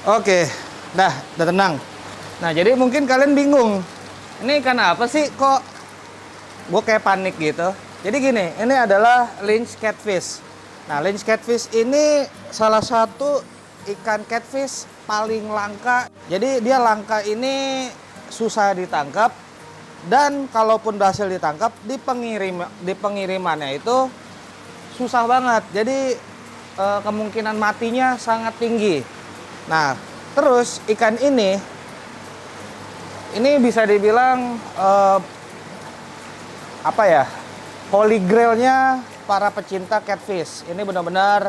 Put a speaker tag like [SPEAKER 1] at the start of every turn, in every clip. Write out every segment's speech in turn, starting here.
[SPEAKER 1] Oke, udah tenang. Nah, jadi mungkin kalian bingung. Ini ikan apa sih kok gue kayak panik gitu. Jadi gini, ini adalah lynx catfish. Nah, lynx catfish ini salah satu ikan catfish paling langka. Jadi dia langka ini susah ditangkap, dan kalaupun berhasil ditangkap di pengirimannya itu susah banget. Jadi kemungkinan matinya sangat tinggi. Nah, terus ikan ini bisa dibilang apa ya, holy grailnya para pecinta catfish. Ini benar-benar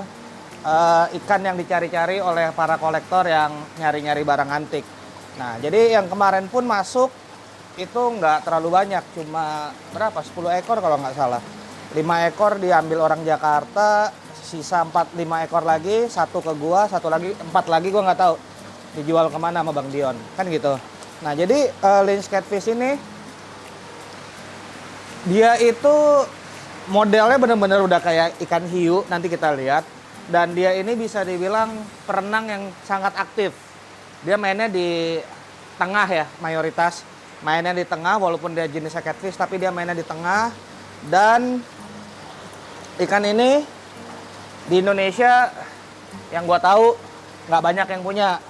[SPEAKER 1] ikan yang dicari-cari oleh para kolektor yang nyari-nyari barang antik. Nah, jadi yang kemarin pun masuk itu nggak terlalu banyak, cuma berapa, 10 ekor kalau nggak salah. 5 ekor diambil orang Jakarta, sisa 5 ekor lagi, satu ke gua, satu lagi, 4 lagi gua nggak tahu dijual kemana sama Bang Dion, kan gitu. Nah, jadi lynx catfish ini dia itu modelnya benar-benar udah kayak ikan hiu, nanti kita lihat. Dan dia ini bisa dibilang perenang yang sangat aktif. Dia mainnya di tengah ya, mayoritas mainnya di tengah, walaupun dia jenisnya catfish tapi dia mainnya di tengah. Dan ikan ini di Indonesia yang gua tahu nggak banyak yang punya.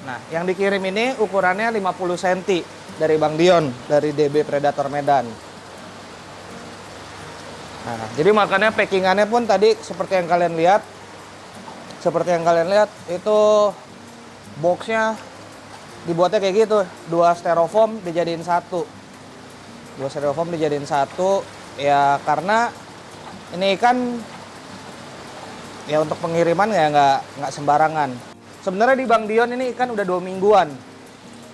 [SPEAKER 1] Nah, yang dikirim ini ukurannya 50 cm dari Bang Dion, dari DB Predator Medan. Nah, jadi makanya packingannya pun tadi seperti yang kalian lihat. Seperti yang kalian lihat, itu boxnya dibuatnya kayak gitu. 2 styrofoam dijadiin satu. 2 styrofoam dijadiin satu. Ya karena ini ikan ya untuk pengiriman ya nggak sembarangan. Sebenarnya di Bang Dion ini ikan udah 2 mingguan.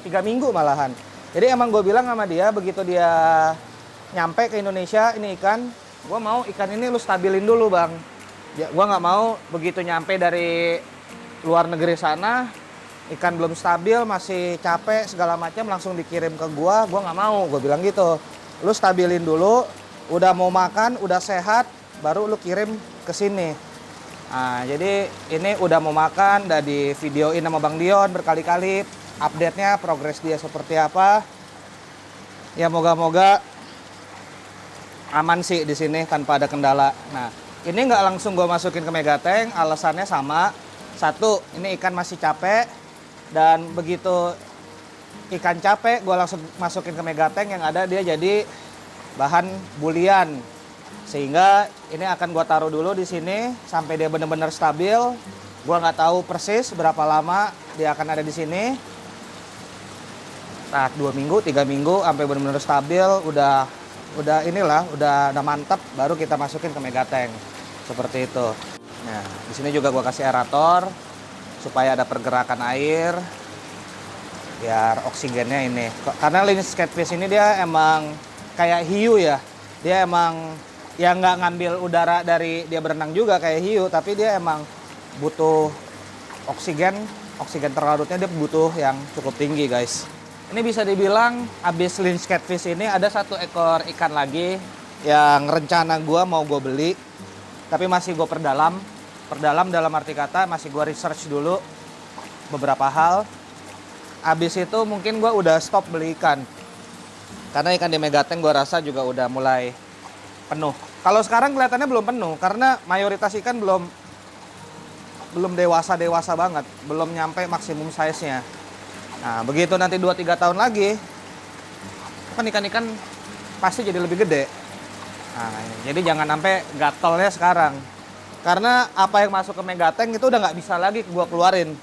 [SPEAKER 1] 3 minggu malahan. Jadi emang gue bilang sama dia, begitu dia nyampe ke Indonesia ini ikan, gue mau ikan ini lu stabilin dulu Bang. Ya, gue nggak mau begitu nyampe dari luar negeri sana, ikan belum stabil, masih capek segala macam, langsung dikirim ke gue nggak mau. Gue bilang gitu, lu stabilin dulu, udah mau makan, udah sehat, baru lu kirim ke sini. Nah, jadi ini udah mau makan, udah di videoin sama Bang Dion berkali-kali, update-nya, progres dia seperti apa. Ya moga-moga aman sih di sini tanpa ada kendala. Nah, ini nggak langsung gue masukin ke Megatank, alasannya sama. Satu, ini ikan masih capek, dan begitu ikan capek, gue langsung masukin ke Megatank, yang ada dia jadi bahan bulian. Sehingga ini akan gue taruh dulu di sini sampai dia benar-benar stabil. Gue nggak tahu persis berapa lama dia akan ada di sini. Nah, 2 minggu, 3 minggu, sampai benar-benar stabil, udah mantap, baru kita masukin ke Megatank. Seperti itu. Nah, di sini juga gua kasih aerator supaya ada pergerakan air, biar oksigennya ini. Karena lynx catfish ini dia emang kayak hiu ya. Dia emang ya nggak ngambil udara dari dia berenang juga kayak hiu, tapi dia emang butuh oksigen terlarutnya dia butuh yang cukup tinggi, guys. Ini bisa dibilang abis lynx catfish ini ada 1 ekor ikan lagi yang rencana gua mau gue beli. Tapi masih gue perdalam dalam arti kata masih gue research dulu beberapa hal. Abis itu mungkin gue udah stop beli ikan. Karena ikan di Megatank gue rasa juga udah mulai penuh. Kalau sekarang kelihatannya belum penuh karena mayoritas ikan belum dewasa banget. Belum nyampe maksimum size-nya. Nah, begitu nanti 2-3 tahun lagi, kan ikan-ikan pasti jadi lebih gede. Nah, jadi jangan sampai gatalnya sekarang. Karena apa yang masuk ke Megatank itu udah nggak bisa lagi gua keluarin.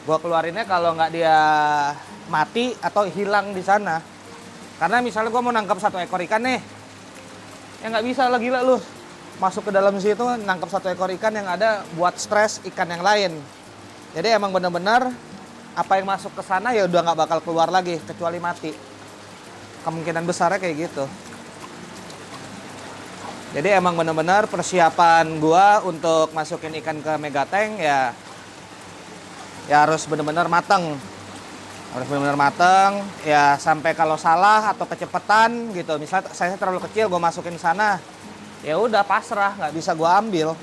[SPEAKER 1] Gua keluarinnya kalau nggak dia mati atau hilang di sana. Karena misalnya gua mau nangkap 1 ekor ikan nih, ya nggak bisa lah, gila lu. Masuk ke dalam situ nangkap 1 ekor ikan, yang ada buat stres ikan yang lain. Jadi emang bener-bener apa yang masuk ke sana ya udah nggak bakal keluar lagi kecuali mati. Kemungkinan besarnya kayak gitu. Jadi emang benar-benar persiapan gua untuk masukin ikan ke Megatank ya harus benar-benar matang. Harus benar-benar matang ya, sampai kalau salah atau kecepatan gitu. Misalnya saya terlalu kecil gua masukin sana, ya udah pasrah, nggak bisa gua ambil.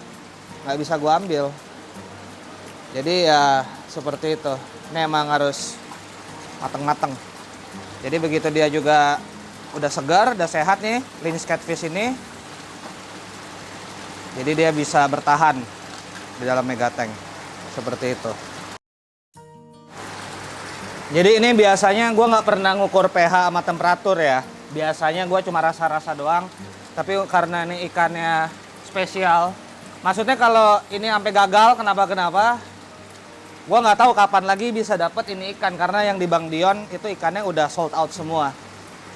[SPEAKER 1] Jadi ya seperti itu. Ini emang harus mateng-mateng. Jadi begitu dia juga udah segar, udah sehat nih Lynx Catfish ini, jadi dia bisa bertahan di dalam megatank seperti itu. Jadi ini biasanya gue nggak pernah ngukur pH sama temperatur ya. Biasanya gue cuma rasa-rasa doang. Tapi karena ini ikannya spesial, maksudnya kalau ini sampai gagal kenapa-kenapa, gue nggak tahu kapan lagi bisa dapat ini ikan. Karena yang di Bang Dion itu ikannya udah sold out semua.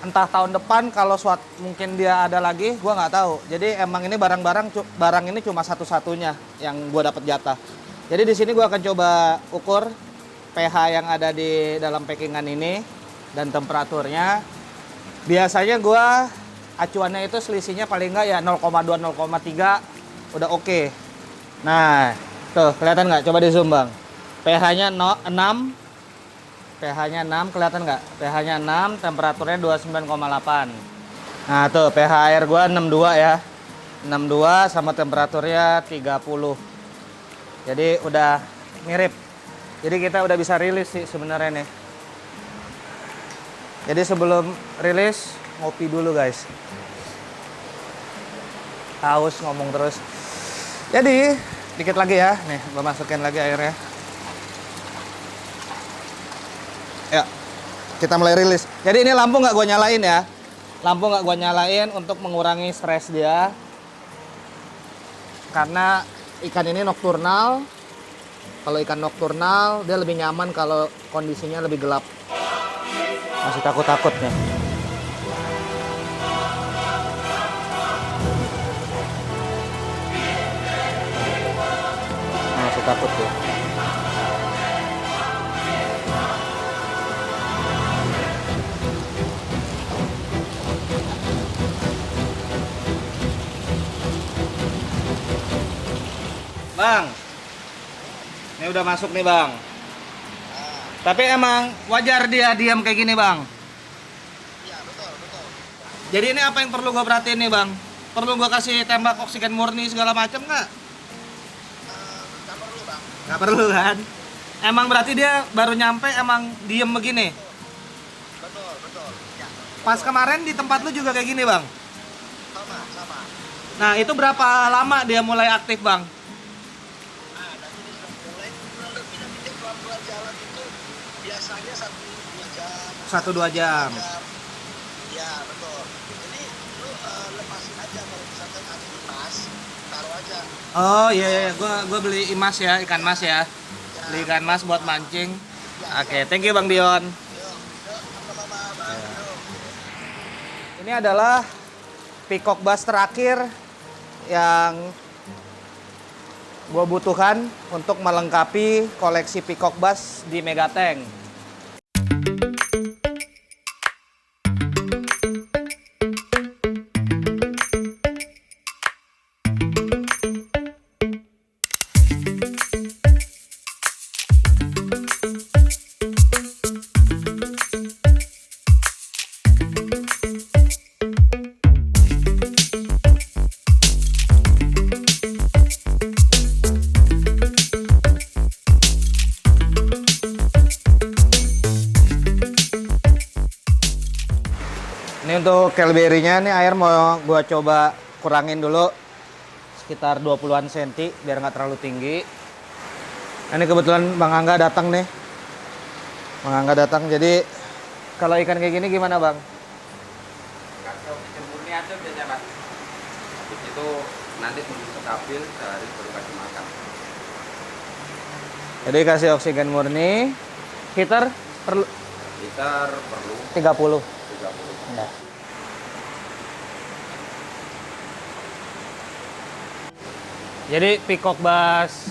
[SPEAKER 1] Entah tahun depan kalau mungkin dia ada lagi, gue nggak tahu. Jadi emang ini barang ini cuma satu-satunya yang gue dapat jatah. Jadi di sini gue akan coba ukur pH yang ada di dalam packingan ini dan temperaturnya. Biasanya gue acuannya itu selisihnya paling nggak ya 0,2 0,3 udah oke. Nah tuh kelihatan nggak, coba di zoom Bang, pH-nya 6, pH-nya 6 kelihatan nggak, pH-nya 6, temperaturnya 29,8. Nah tuh pH air gue 62 ya, 62 sama temperaturnya 30. Jadi udah mirip. Jadi kita udah bisa rilis sih sebenarnya nih. Jadi sebelum rilis ngopi dulu guys. Haus ngomong terus. Jadi dikit lagi ya. Nih gue masukin lagi airnya. Ya kita mulai rilis. Jadi ini lampu nggak gue nyalain ya. Lampu nggak gue nyalain untuk mengurangi stres dia. Karena ikan ini nokturnal. Kalau ikan nokturnal, dia lebih nyaman kalau kondisinya lebih gelap. Masih takut-takut nih. Masih takut tuh. Bang, ini udah masuk nih Bang. Tapi emang wajar dia diam kayak gini Bang? Iya betul. Jadi ini apa yang perlu gue perhatiin nih Bang? Perlu gue kasih tembak oksigen murni segala macam nggak? Nggak perlu Bang. Nggak perlu kan? Emang berarti dia baru nyampe emang diem begini? Betul. Ya, pas kemarin di tempat lu juga kayak gini Bang? Sama. Nah itu berapa lama dia mulai aktif Bang?
[SPEAKER 2] Biasanya
[SPEAKER 1] 1-2 jam.
[SPEAKER 2] Ya betul. Jadi lu lepasin aja kalau misalkan ada imas, taruh aja.
[SPEAKER 1] Oh iya, gua beli imas ya, ikan mas ya. Beli ikan mas buat mancing. Oke, thank you Bang Dion. Ini adalah peacock bass terakhir yang gue butuhkan untuk melengkapi koleksi peacock bass di Megatank. Ini untuk kelberinya nih air mau gua coba kurangin dulu sekitar 20-an cm biar nggak terlalu tinggi. Ini kebetulan Bang Angga datang nih. Bang Angga datang, jadi kalau ikan kayak gini gimana Bang?
[SPEAKER 3] Kasih oksigen murni aja biasanya Mas. Habis itu nanti tunggu stabil sehari baru kasih makan.
[SPEAKER 1] Jadi kasih oksigen murni. Heater perlu?
[SPEAKER 3] Heater perlu
[SPEAKER 1] 30.
[SPEAKER 3] 30.
[SPEAKER 1] Nah. Jadi peacock bass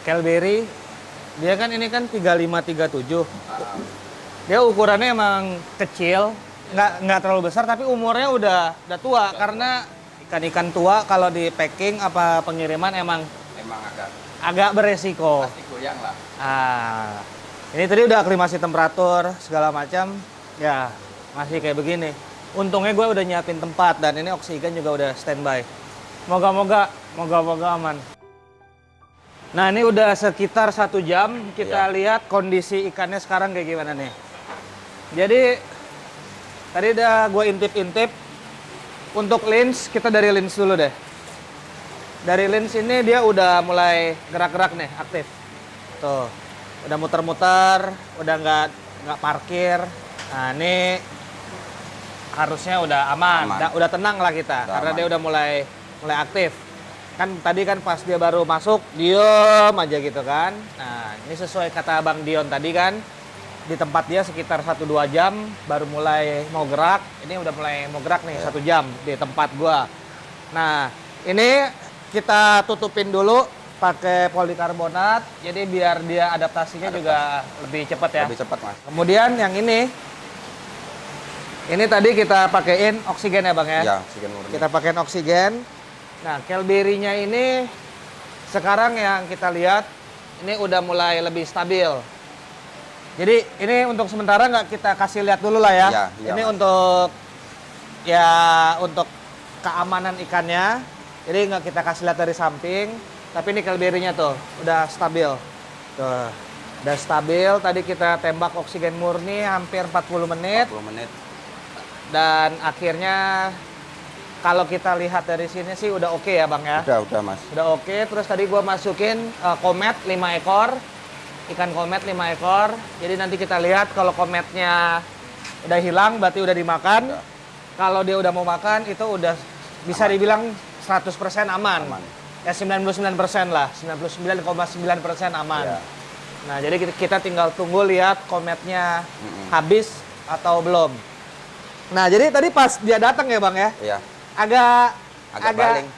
[SPEAKER 1] Kelberry dia kan ini kan 35-37. Dia ukurannya emang kecil, nggak terlalu besar tapi umurnya udah tua karena ikan-ikan tua kalau di packing apa pengiriman emang agak beresiko.
[SPEAKER 3] Pasti goyang lah.
[SPEAKER 1] Ini tadi udah aklimasi temperatur segala macam, ya masih kayak begini. Untungnya gue udah nyiapin tempat dan ini oksigen juga udah standby. Moga-moga aman. Nah, ini udah sekitar 1 jam. Kita
[SPEAKER 3] Iya.
[SPEAKER 1] lihat kondisi ikannya sekarang kayak gimana nih. Jadi, tadi udah gue intip-intip. Untuk lens, kita dari lens dulu deh. Dari lens ini dia udah mulai gerak-gerak nih, aktif. Tuh, udah muter-muter, udah nggak parkir. Nah, ini harusnya udah aman.
[SPEAKER 3] Aman.
[SPEAKER 1] Udah tenang lah kita,
[SPEAKER 3] Udah
[SPEAKER 1] karena
[SPEAKER 3] aman.
[SPEAKER 1] dia udah mulai aktif. Kan tadi kan pas dia baru masuk, diem aja gitu kan. Nah, ini sesuai kata Bang Dion tadi kan, di tempat dia sekitar 1-2 jam baru mulai mau gerak. Ini udah mulai mau gerak nih, 1 jam di tempat gua. Nah, ini kita tutupin dulu pakai polikarbonat, jadi biar dia adaptasinya juga lebih cepat ya.
[SPEAKER 3] Lebih cepat, Mas.
[SPEAKER 1] Kemudian yang ini tadi kita pakein oksigen ya Bang ya?
[SPEAKER 3] Iya, oksigen murni.
[SPEAKER 1] Kita pakein oksigen. Nah, Kelberry-nya ini sekarang yang kita lihat ini udah mulai lebih stabil. Jadi ini untuk sementara nggak kita kasih lihat dulu lah ya.
[SPEAKER 3] Iya,
[SPEAKER 1] Ini
[SPEAKER 3] Mas.
[SPEAKER 1] untuk keamanan ikannya. Jadi nggak kita kasih lihat dari samping. Tapi ini Kelberry-nya tuh udah stabil. Tuh, udah stabil. Tadi kita tembak oksigen murni hampir 40 menit.
[SPEAKER 3] 40 menit.
[SPEAKER 1] Dan akhirnya kalau kita lihat dari sini sih udah oke ya Bang ya.
[SPEAKER 3] Udah, Mas.
[SPEAKER 1] Udah oke. Terus tadi gua masukin komet 5 ekor. Ikan komet 5 ekor. Jadi nanti kita lihat kalau kometnya udah hilang berarti udah dimakan.
[SPEAKER 3] Udah.
[SPEAKER 1] Kalau dia udah mau makan itu udah bisa dibilang 100% aman.
[SPEAKER 3] Aman.
[SPEAKER 1] Ya 99% lah. 99,9% aman.
[SPEAKER 3] Iya.
[SPEAKER 1] Nah, jadi kita tinggal tunggu lihat kometnya habis atau belum. Nah, jadi tadi pas dia datang ya Bang ya,
[SPEAKER 3] Iya.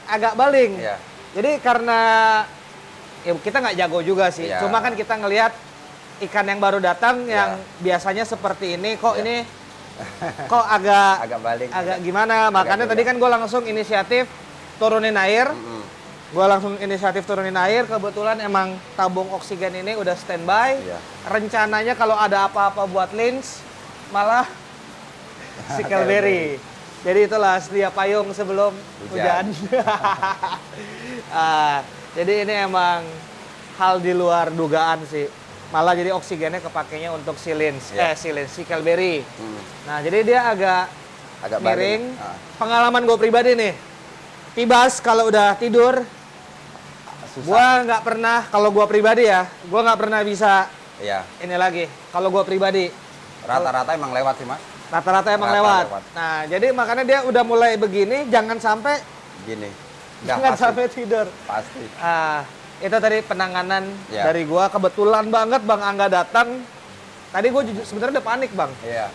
[SPEAKER 1] agak baling.
[SPEAKER 3] Iya.
[SPEAKER 1] Jadi karena ya kita nggak jago juga sih.
[SPEAKER 3] Iya.
[SPEAKER 1] Cuma kan kita ngelihat ikan yang baru datang
[SPEAKER 3] Iya.
[SPEAKER 1] yang biasanya seperti ini, kok
[SPEAKER 3] Iya.
[SPEAKER 1] ini kok agak
[SPEAKER 3] Agak baling.
[SPEAKER 1] agak gimana? Makanya
[SPEAKER 3] Agak
[SPEAKER 1] tadi kan gue langsung inisiatif turunin air. Gue langsung inisiatif turunin air. Kebetulan emang tabung oksigen ini udah standby.
[SPEAKER 3] Iya.
[SPEAKER 1] Rencananya kalau ada apa-apa buat lens, malah si Kelberry. Jadi itulah sedia payung sebelum hujan. Jadi ini emang hal di luar dugaan sih. Malah jadi oksigennya kepakainya untuk si lens,
[SPEAKER 3] Iya.
[SPEAKER 1] si Kelberry. Nah, jadi dia agak
[SPEAKER 3] Agak
[SPEAKER 1] miring.
[SPEAKER 3] baling.
[SPEAKER 1] Pengalaman gue pribadi nih, Tibas kalau udah tidur,
[SPEAKER 3] Susah.
[SPEAKER 1] gua nggak pernah, kalau gua pribadi ya, gua nggak pernah bisa
[SPEAKER 3] Iya.
[SPEAKER 1] ini lagi. Kalau gua pribadi,
[SPEAKER 3] Rata-rata emang lewat sih, Mas.
[SPEAKER 1] rata-rata emang
[SPEAKER 3] Rata
[SPEAKER 1] lewat.
[SPEAKER 3] lewat.
[SPEAKER 1] Nah, jadi makanya dia udah mulai begini, jangan sampai
[SPEAKER 3] Gini. Nggak,
[SPEAKER 1] jangan
[SPEAKER 3] pasti.
[SPEAKER 1] sampai tidur.
[SPEAKER 3] Pasti.
[SPEAKER 1] Itu tadi penanganan
[SPEAKER 3] Ya.
[SPEAKER 1] dari gua. Kebetulan banget Bang Angga datang. Tadi gua jujur sebenarnya udah panik, Bang.
[SPEAKER 3] Iya.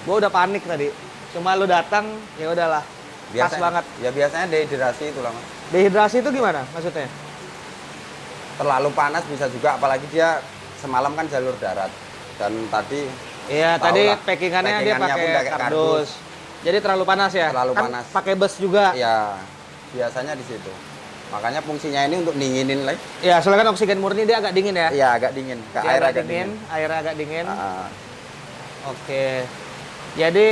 [SPEAKER 1] Gua udah panik tadi. Cuma lu datang, ya udahlah. Pas banget.
[SPEAKER 3] Ya biasanya dehidrasi itu lah, Mas.
[SPEAKER 1] Dehidrasi itu gimana maksudnya?
[SPEAKER 3] Terlalu panas bisa juga, apalagi dia semalam kan jalur darat. Dan tadi
[SPEAKER 1] Iya,
[SPEAKER 3] tahu
[SPEAKER 1] tadi
[SPEAKER 3] lah,
[SPEAKER 1] packingannya dia
[SPEAKER 3] packingannya
[SPEAKER 1] pakai
[SPEAKER 3] pun pakai
[SPEAKER 1] kardus. Jadi terlalu panas ya?
[SPEAKER 3] Terlalu
[SPEAKER 1] Kan
[SPEAKER 3] panas.
[SPEAKER 1] pakai bus juga.
[SPEAKER 3] ya biasanya di situ. Makanya fungsinya ini untuk dinginin lagi.
[SPEAKER 1] Ya, soalnya kan oksigen murni dia agak dingin ya?
[SPEAKER 3] Iya, agak dingin. Ke
[SPEAKER 1] Dia
[SPEAKER 3] air
[SPEAKER 1] agak
[SPEAKER 3] agak
[SPEAKER 1] dingin,
[SPEAKER 3] dingin.
[SPEAKER 1] airnya agak dingin.
[SPEAKER 3] Oke.
[SPEAKER 1] Jadi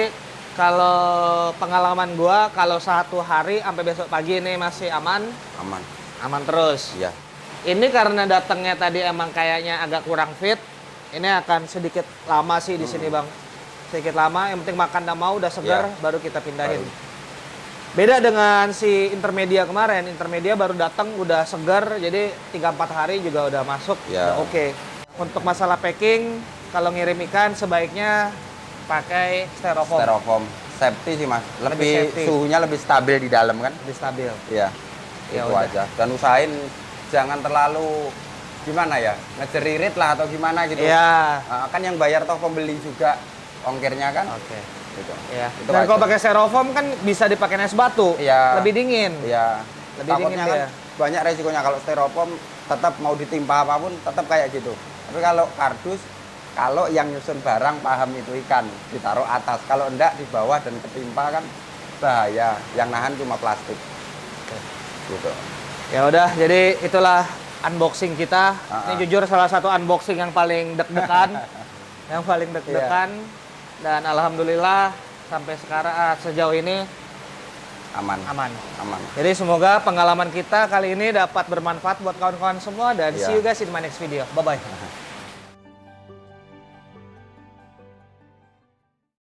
[SPEAKER 1] kalau pengalaman gua kalau 1 hari sampai besok pagi ini masih aman,
[SPEAKER 3] Aman.
[SPEAKER 1] aman terus.
[SPEAKER 3] Iya.
[SPEAKER 1] Ini karena datangnya tadi emang kayaknya agak kurang fit, ini akan sedikit lama sih di sini Bang. Sedikit lama, yang penting makan udah mau, udah segar,
[SPEAKER 3] Iya.
[SPEAKER 1] baru kita pindahin.
[SPEAKER 3] Baru.
[SPEAKER 1] Beda dengan si intermedia kemarin, intermedia baru datang udah segar, jadi 3-4 hari juga udah masuk,
[SPEAKER 3] Ya.
[SPEAKER 1] udah oke. Untuk masalah packing, kalau ngirim ikan sebaiknya pakai styrofoam.
[SPEAKER 3] Styrofoam. Safety sih, Mas.
[SPEAKER 1] Lebih
[SPEAKER 3] Lebih
[SPEAKER 1] safety.
[SPEAKER 3] suhunya lebih stabil di dalam kan?
[SPEAKER 1] Lebih stabil.
[SPEAKER 3] Iya.
[SPEAKER 1] Ya
[SPEAKER 3] Itu
[SPEAKER 1] udah.
[SPEAKER 3] aja. Dan usahain jangan terlalu gimana ya? Ngejeririt lah atau gimana gitu.
[SPEAKER 1] Iya.
[SPEAKER 3] Kan yang bayar toh pembeli juga ongkirnya kan?
[SPEAKER 1] Oke.
[SPEAKER 3] Gitu.
[SPEAKER 1] Iya.
[SPEAKER 3] Itu
[SPEAKER 1] Dan
[SPEAKER 3] aja.
[SPEAKER 1] kalau pakai styrofoam kan bisa dipakai es batu.
[SPEAKER 3] Iya.
[SPEAKER 1] Lebih dingin.
[SPEAKER 3] Iya.
[SPEAKER 1] Lebih
[SPEAKER 3] Takutnya
[SPEAKER 1] dingin
[SPEAKER 3] kan
[SPEAKER 1] dia.
[SPEAKER 3] banyak resikonya kalau styrofoam tetap mau ditimpa apapun tetap kayak gitu. Tapi kalau kardus, kalau yang nyusun barang paham itu ikan ditaruh atas. Kalau enggak di bawah dan ketimpa kan bahaya. Yang nahan cuma plastik. Gitu.
[SPEAKER 1] Ya udah, jadi itulah unboxing kita. Ini
[SPEAKER 3] Ah.
[SPEAKER 1] jujur salah satu unboxing yang paling deg-degan. Yang paling deg-degan. Dan alhamdulillah sampai sekarang sejauh ini
[SPEAKER 3] aman.
[SPEAKER 1] aman.
[SPEAKER 3] Aman.
[SPEAKER 1] Jadi semoga pengalaman kita kali ini dapat bermanfaat buat kawan-kawan semua dan
[SPEAKER 3] Iya.
[SPEAKER 1] see you guys in my next video. Bye bye.